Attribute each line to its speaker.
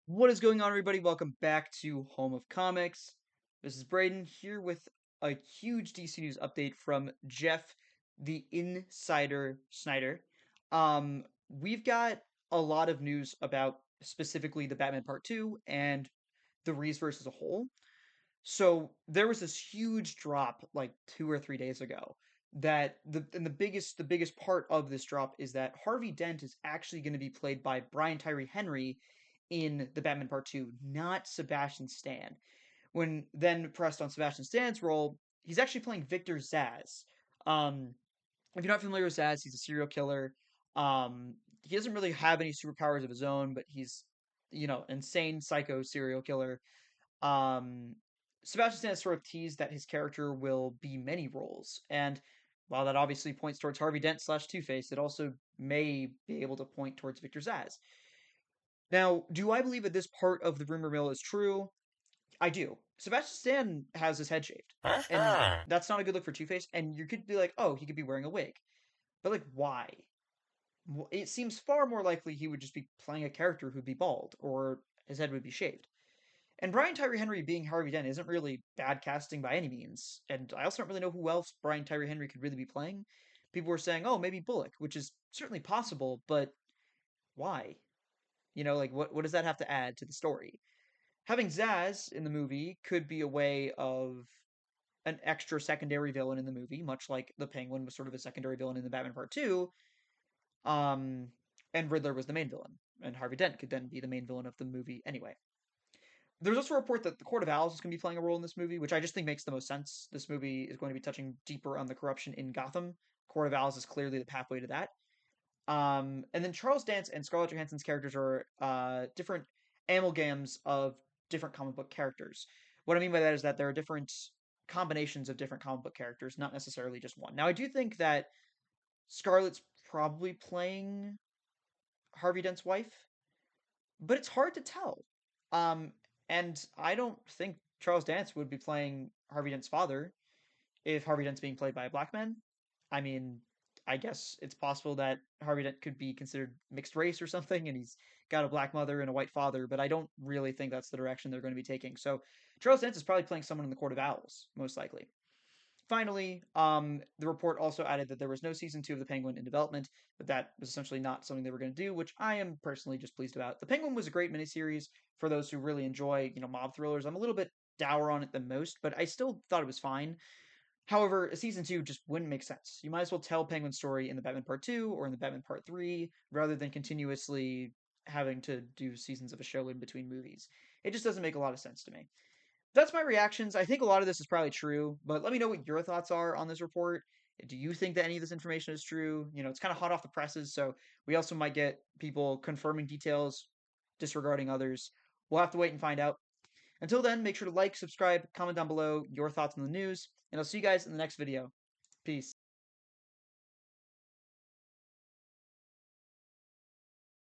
Speaker 1: What is going on, everybody? Welcome back to Home of Comics. This is Brayden here with a huge DC News update from Jeff, the InSneider Snyder. We've got a lot of news about specifically the Batman Part 2 and the Reeseverse as a whole. So there was this huge drop like 2 or 3 days ago that the biggest part of this drop is that Harvey Dent is actually going to be played by Brian Tyree Henry in the Batman Part 2, not Sebastian Stan. When then pressed on Sebastian Stan's role, he's actually playing Victor Zsasz. Um, if you're not familiar with Zsasz, he's a serial killer. He doesn't really have any superpowers of his own, but he's, insane psycho serial killer. um, Sebastian Stan has sort of teased that his character will be many roles, and while that obviously points towards Harvey Dent slash Two Face, it also may be able to point towards Victor Zsasz. Now, do I believe that this part of the rumor mill is true? I do. Sebastian Stan has his head shaved, and
Speaker 2: Uh-huh.
Speaker 1: that's not a good look for Two Face. And you could be like, oh, he could be wearing a wig, but like, why? It seems far more likely he would just be playing a character who'd be bald or his head would be shaved. And Brian Tyree Henry being Harvey Dent isn't really bad casting by any means. And I also don't really know who else Brian Tyree Henry could really be playing. People were saying, oh, maybe Bullock, which is certainly possible, but why? Like what does that have to add to the story? Having Zaz in the movie could be a way of an extra secondary villain in the movie, much like the Penguin was sort of a secondary villain in the Batman Part 2. Um, and Riddler was the main villain, and Harvey Dent could then be the main villain of the movie anyway. There's also a report that the Court of Owls is going to be playing a role in this movie, which I just think makes the most sense. This movie is going to be touching deeper on the corruption in Gotham. Court of Owls is clearly the pathway to that. And then Charles Dance and Scarlett Johansson's characters are different amalgams of different comic book characters. What I mean by that is that there are different combinations of different comic book characters, not necessarily just one. Now, I do think that Scarlett's probably playing Harvey Dent's wife, but it's hard to tell. Um, and I don't think Charles Dance would be playing Harvey Dent's father if Harvey Dent's being played by a black man. I mean, I guess it's possible that Harvey Dent could be considered mixed race or something, and he's got a black mother and a white father, but I don't really think that's the direction they're going to be taking. So Charles Dance is probably playing someone in the Court of Owls, most likely. Finally, the report also added that there was no season 2 of The Penguin in development, but that was essentially not something they were going to do, which I am personally just pleased about. The Penguin was a great miniseries for those who really enjoy, mob thrillers. I'm a little bit dour on it than most, but I still thought it was fine. However, a season 2 just wouldn't make sense. You might as well tell Penguin's story in the Batman Part 2 or in the Batman Part 3 rather than continuously having to do seasons of a show in between movies. It just doesn't make a lot of sense to me. That's my reactions. I think a lot of this is probably true, but let me know what your thoughts are on this report. Do you think that any of this information is true? It's kind of hot off the presses, so we also might get people confirming details, disregarding others. We'll have to wait and find out. Until then, make sure to like, subscribe, comment down below your thoughts on the news, and I'll see you guys in the next video. Peace.